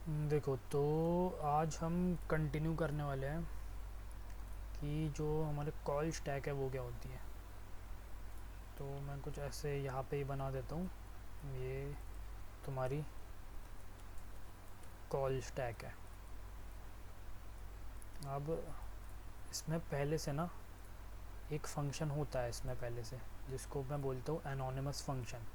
देखो तो आज हम कंटिन्यू करने वाले हैं कि जो हमारे कॉल स्टैक है वो क्या होती है। तो मैं कुछ ऐसे यहाँ पे ही बना देता हूँ। ये तुम्हारी कॉल स्टैक है। अब इसमें पहले से ना एक फंक्शन होता है इसमें पहले से, जिसको मैं बोलता हूँ एनोनिमस फंक्शन।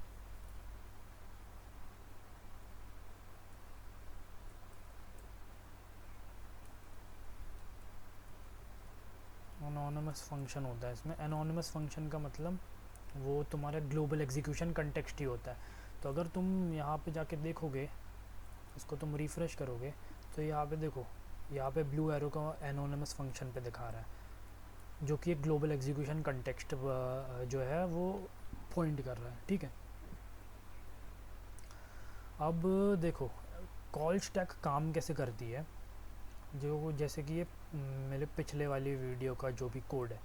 एनोनिमस फंक्शन होता है इसमें। एनोनिमस फंक्शन का मतलब वो तुम्हारा ग्लोबल एग्जीक्यूशन कंटेक्स्ट ही होता है। तो अगर तुम यहाँ पे जाके देखोगे, इसको तुम रिफ़्रेश करोगे, तो यहाँ पे देखो, यहाँ पे ब्लू एरो का एनोनिमस फंक्शन पे दिखा रहा है, जो कि एक ग्लोबल एग्जीक्यूशन कंटेक्स्ट जो है वो पॉइंट कर रहा है। ठीक है। अब देखो कॉल स्टैक काम कैसे करती है। जो जैसे कि ये मेरे पिछले वाली वीडियो का जो भी कोड है।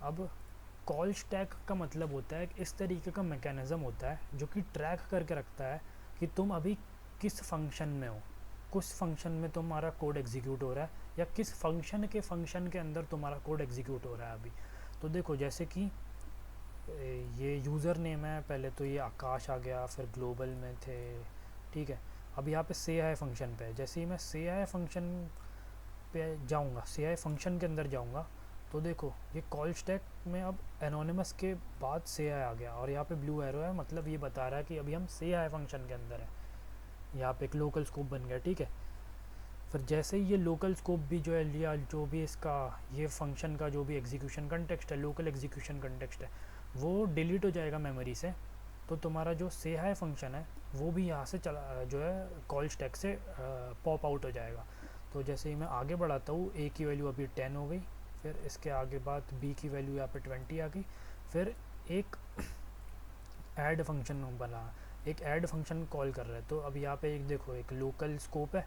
अब कॉल स्टैक का मतलब होता है कि इस तरीके का मैकेनिज़्म होता है जो कि ट्रैक करके रखता है कि तुम अभी किस फंक्शन में हो, किस फंक्शन में तुम्हारा कोड एग्जीक्यूट हो रहा है, या किस फंक्शन के अंदर तुम्हारा कोड एग्जीक्यूट हो रहा है अभी। तो देखो जैसे कि ये यूज़र नेम है, पहले तो ये आकाश आ गया, फिर ग्लोबल में थे। ठीक है। अब यहाँ पे से हाय फंक्शन पे है। जैसे ही मैं से हाय फंक्शन पे जाऊँगा, से हाय फंक्शन के अंदर जाऊँगा, तो देखो ये कॉल स्टैक में अब एनोनिमस के बाद से हाय आ गया, और यहाँ पे ब्लू एरो है, मतलब ये बता रहा है कि अभी हम से हाय फंक्शन के अंदर है। यहाँ पे एक लोकल स्कोप बन गया। ठीक है। फिर जैसे ही ये लोकल स्कोप भी जो है लिया, जो भी इसका ये फंक्शन का जो भी एग्जीक्यूशन कंटेक्स्ट है, लोकल एग्जीक्यूशन कंटेक्स्ट है, वो डिलीट हो जाएगा मेमोरी से। तो तुम्हारा जो से हाय फंक्शन है वो भी यहाँ से चला जो है कॉल स्टैक से पॉप आउट हो जाएगा। तो जैसे ही मैं आगे बढ़ाता हूँ, ए की वैल्यू अभी 10 हो गई, फिर इसके आगे बाद बी की वैल्यू यहाँ पे 20 आ गई। फिर एक ऐड फंक्शन बना, एक ऐड फंक्शन कॉल कर रहा है। तो अब यहाँ पे एक देखो एक लोकल स्कोप है,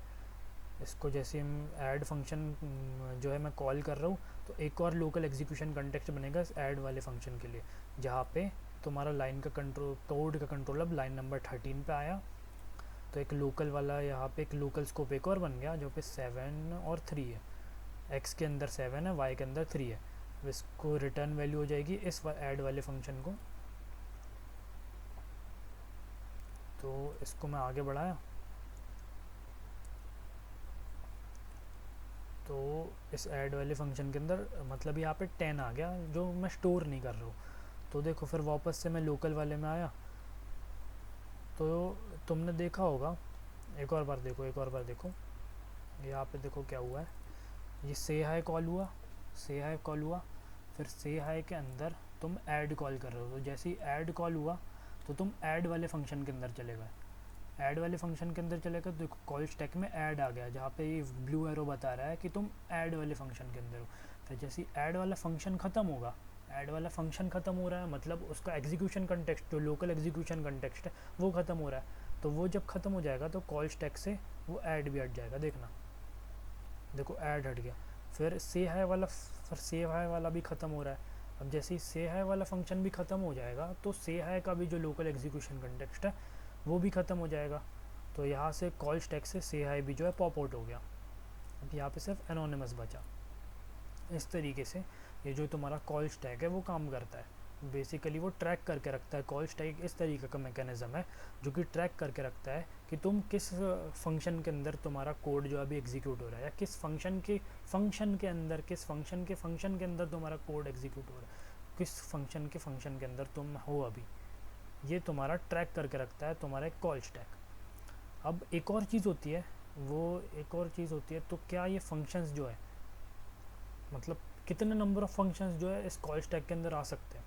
इसको जैसे हम ऐड फंक्शन जो है मैं कॉल कर रहा हूँ, तो एक और लोकल एग्जीक्यूशन कंटेक्स्ट बनेगा इस ऐड वाले फंक्शन के लिए, जहाँ पे तुम्हारा लाइन का कंट्रोल, कोड का कंट्रोल अब लाइन नंबर 13 पे आया। तो एक लोकल वाला यहाँ पे एक लोकल स्कोप एक और बन गया, जो पे 7 और 3 है। एक्स के अंदर 7 है, वाई के अंदर 3 है। इसको रिटर्न वैल्यू हो जाएगी इस ऐड वाले फंक्शन को। तो इसको मैं आगे बढ़ाया, तो इस ऐड वाले फंक्शन के अंदर मतलब यहाँ पे 10 आ गया, जो मैं स्टोर नहीं कर रहा हूँ। तो देखो फिर वापस से मैं लोकल वाले में आया, तो तुमने देखा होगा, एक और बार देखो, एक और बार देखो, यहाँ पे देखो क्या हुआ है। ये से हाय कॉल हुआ, से हाय कॉल हुआ, फिर से हाय के अंदर तुम ऐड कॉल कर रहे हो। तो जैसे ही ऐड कॉल हुआ, तो तुम ऐड वाले फंक्शन के अंदर चले गए। ऐड वाले फंक्शन के अंदर चले गए, तो देखो कॉल स्टैक में ऐड आ गया, जहाँ पे ये ब्लू एरो बता रहा है कि तुम ऐड वाले फंक्शन के अंदर हो। फिर जैसे ऐड वाला फंक्शन ख़त्म होगा, ऐड वाला फंक्शन ख़त्म हो रहा है, मतलब उसका एग्जीक्यूशन कंटेक्स्ट जो लोकल एग्जीक्यूशन कंटेक्स्ट है वो ख़त्म हो रहा है। तो वो जब ख़त्म हो जाएगा तो कॉल स्टैक से वो ऐड भी हट जाएगा। देखना, देखो ऐड हट गया। फिर से हाय वाला, फिर से हाय वाला भी ख़त्म हो रहा है। अब जैसे ही से हाय वाला फंक्शन भी ख़त्म हो जाएगा, तो से हाय का भी जो लोकल एग्जीक्यूशन कंटेक्स्ट है वो भी ख़त्म हो जाएगा। तो यहाँ से कॉल स्टैक से हाई भी जो है पॉप आउट हो गया। अब यहाँ पे सिर्फ एनोनिमस बचा। इस तरीके से ये जो तुम्हारा कॉल स्टैक है वो काम करता है। बेसिकली वो ट्रैक करके रखता है। कॉल स्टैक इस तरीके का मैकेनिज़्म है जो कि ट्रैक करके रखता है कि तुम किस फंक्शन के अंदर तुम्हारा कोड जो अभी एग्जीक्यूट हो रहा है, या किस फंक्शन के अंदर, किस फंक्शन के अंदर तुम्हारा कोड एग्जीक्यूट हो रहा है, किस फंक्शन के अंदर तुम हो अभी। ये तुम्हारा ट्रैक करके रखता है तुम्हारा एक कॉल स्टैक। अब एक और चीज़ होती है, वो एक और चीज़ होती है, तो क्या ये फंक्शंस जो है, मतलब कितने नंबर ऑफ़ फंक्शंस जो है इस कॉल स्टैक के अंदर आ सकते हैं।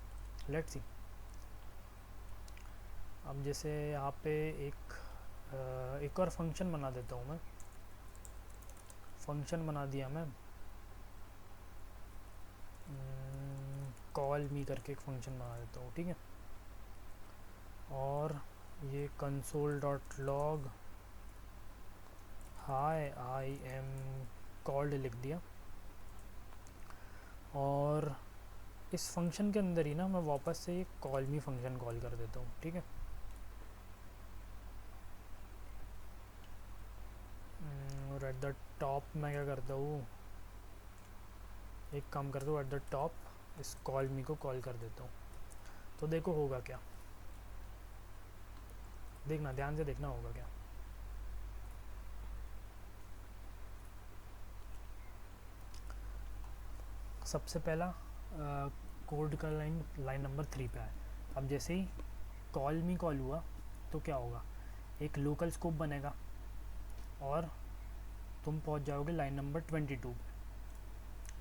Let's see. अब जैसे यहाँ पे एक और फंक्शन बना देता हूँ मैं। फंक्शन बना दिया मैं, कॉल मी करके एक फंक्शन बना देता हूँ। ठीक है। और ये console dot log hi I am called लिख दिया। और इस फंक्शन के अंदर ही ना मैं वापस से ये कॉल मी फंक्शन कॉल कर देता हूँ। ठीक है। द टॉप मैं क्या करता हूँ, एक काम करता हूँ, एट द टॉप इस कॉल मी को कॉल कर देता हूँ। तो देखो होगा क्या, देखना ध्यान से देखना होगा क्या। सबसे पहला कोड का लाइन नंबर 3 पे आए। अब जैसे ही कॉल मी कॉल हुआ तो क्या होगा, एक लोकल स्कोप बनेगा और तुम पहुंच जाओगे लाइन नंबर 22 पे।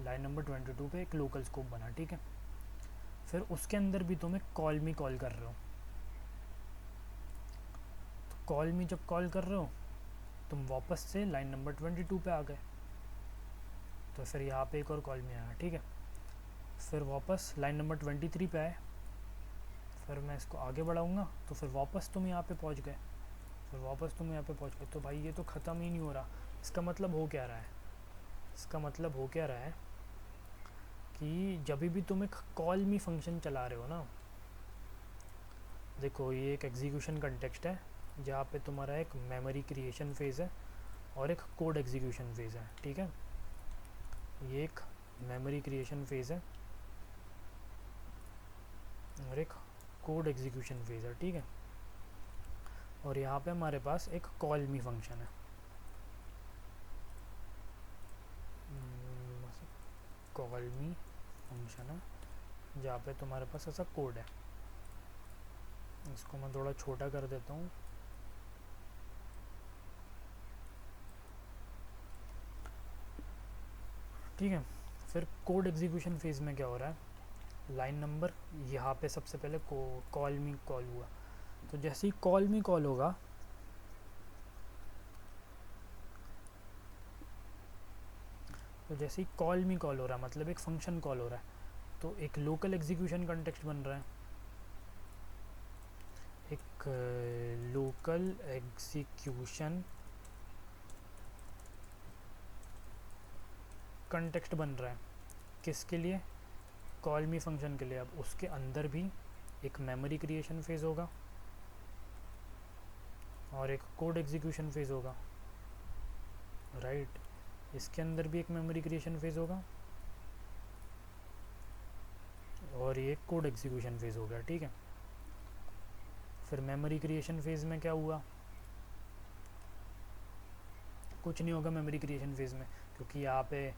लाइन नंबर 22 पे एक लोकल स्कोप बना, ठीक है। फिर उसके अंदर भी तुम एक कॉल मी कॉल कर रहे हो। तो कॉल मी जब कॉल कर रहे हो तुम वापस से लाइन नंबर 22 पे आ गए। तो फिर यहाँ पे एक और कॉल मी आया, ठीक है। फिर वापस लाइन नंबर 23 पे आए। फिर मैं इसको आगे बढ़ाऊँगा तो फिर वापस तुम यहाँ पे पहुँच गए। फिर वापस तुम यहाँ पे पहुँच गए। तो भाई ये तो ख़त्म ही नहीं हो रहा। इसका मतलब हो क्या रहा है, इसका मतलब हो क्या रहा है कि जब भी तुम एक कॉल मी फंक्शन चला रहे हो ना, देखो ये एक एग्जीक्यूशन कंटेक्स्ट है जहाँ पे तुम्हारा एक मेमोरी क्रिएशन फेज़ है और एक कोड एग्जीक्यूशन फेज़ है, ठीक है। ये एक मेमोरी क्रिएशन फेज़ है और एक कोड एग्जीक्यूशन फेज़ है, ठीक है। और यहाँ पे हमारे पास एक कॉल मी फंक्शन है। कॉल मी फंक्शन है जहाँ पे तुम्हारे पास ऐसा कोड है। इसको मैं थोड़ा छोटा कर देता हूँ। ठीक है। फिर कोड एग्जीक्यूशन फेज़ में क्या हो रहा है, लाइन नंबर यहाँ पे सबसे पहले कॉल मी कॉल हुआ। तो जैसे ही कॉल मी कॉल होगा तो जैसे ही कॉल मी कॉल हो रहा है मतलब एक फंक्शन कॉल हो रहा है, तो एक लोकल एग्जीक्यूशन कॉन्टेक्स्ट बन रहा है। एक लोकल एग्जीक्यूशन कॉन्टेक्स्ट बन रहा है किसके लिए, कॉल मी फंक्शन के लिए। अब उसके अंदर भी एक मेमोरी क्रिएशन फेज़ होगा और एक कोड एग्जीक्यूशन फेज़ होगा, राइट। इसके अंदर भी एक मेमोरी क्रिएशन फेज़ होगा और ये कोड एग्जीक्यूशन फेज़ हो गया, ठीक है। फिर मेमोरी क्रिएशन फेज़ में क्या हुआ, कुछ नहीं होगा मेमोरी क्रिएशन फेज़ में क्योंकि यहाँ पे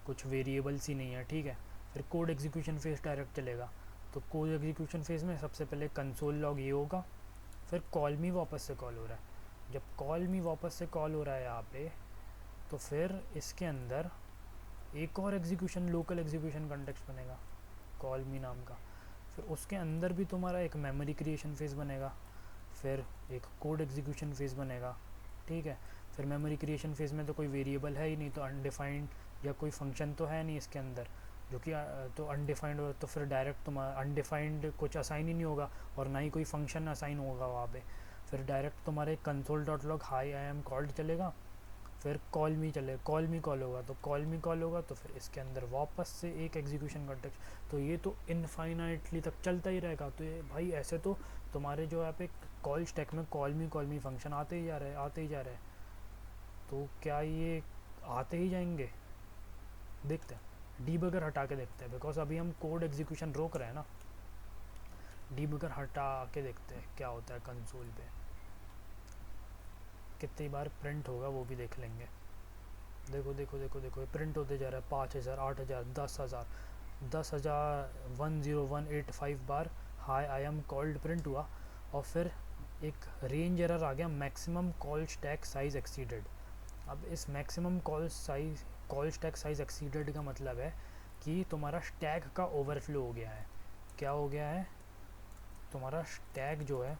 कुछ वेरिएबल्स ही नहीं है, ठीक है। फिर कोड एग्जीक्यूशन फेज़ डायरेक्ट चलेगा। तो कोड एग्जीक्यूशन फेज़ में सबसे पहले कंसोल लॉग ये होगा, फिर कॉल मी वापस से कॉल हो रहा है। जब कॉल मी वापस से कॉल हो रहा है यहाँ पे, तो फिर इसके अंदर एक और एग्जीक्यूशन लोकल एग्जीक्यूशन कॉन्टेक्स्ट बनेगा कॉल मी नाम का। फिर उसके अंदर भी तुम्हारा एक मेमोरी क्रिएशन फेज़ बनेगा, फिर एक कोड एग्जीक्यूशन फेज़ बनेगा, ठीक है। फिर मेमोरी क्रिएशन फेज़ में तो कोई वेरिएबल है ही नहीं, तो अनडिफाइंड या कोई फंक्शन तो है नहीं इसके अंदर जो कि तो अनडिफाइंड हो, तो फिर डायरेक्ट तुम्हारा अनडिफाइंड कुछ असाइन ही नहीं होगा और ना ही कोई फंक्शन असाइन होगा वहाँ पे। फिर डायरेक्ट तुम्हारे console dot log high I am called चलेगा। फिर कॉल मी कॉल मी कॉल होगा, तो कॉल मी कॉल होगा तो फिर इसके अंदर वापस से एक एग्जीक्यूशन कॉन्टेक्स्ट। तो ये तो इनफाइनाइटली तक चलता ही रहेगा। तो ये भाई ऐसे तो तुम्हारे जो यहाँ पे कॉल स्टैक में कॉल मी फंक्शन आते ही जा रहे हैं, आते ही जा रहे हैं। तो क्या ये आते ही जाएंगे, देखते हैं। डीबगर हटा के देखते हैं बिकॉज अभी हम कोड एग्जीक्यूशन रोक रहे हैं ना। डीबगर हटा के देखते हैं क्या होता है कंसोल पे, कितनी बार प्रिंट होगा वो भी देख लेंगे। देखो देखो देखो देखो ये प्रिंट होते जा रहा है 5000, 8000, 10,000, 10,000, 10185 बार high I am called print हुआ। और फिर एक रेंज एरर आ गया, maximum call stack size exceeded. अब इस maximum call stack size exceeded का मतलब है कि तुम्हारा स्टैक का ओवरफ्लो हो गया है। क्या हो गया है, तुम्हारा स्टैक जो है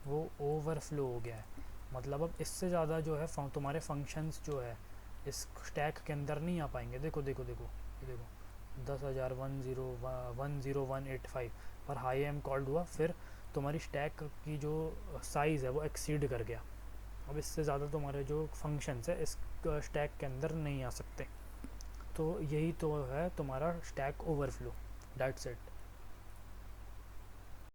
वो ओवरफ्लो हो गया है। मतलब अब इससे ज़्यादा जो है तुम्हारे फंक्शंस जो है इस स्टैक के अंदर नहीं आ पाएंगे। देखो देखो देखो ये देखो 10,000, 10185 पर हाई एम कॉल्ड हुआ, फिर तुम्हारी स्टैक की जो साइज़ है वो एक्सीड कर गया। अब इससे ज़्यादा तुम्हारे जो फंक्शंस है इस स्टैक के अंदर नहीं आ सकते। तो यही तो है तुम्हारा स्टैक ओवरफ्लो, दैट्स इट।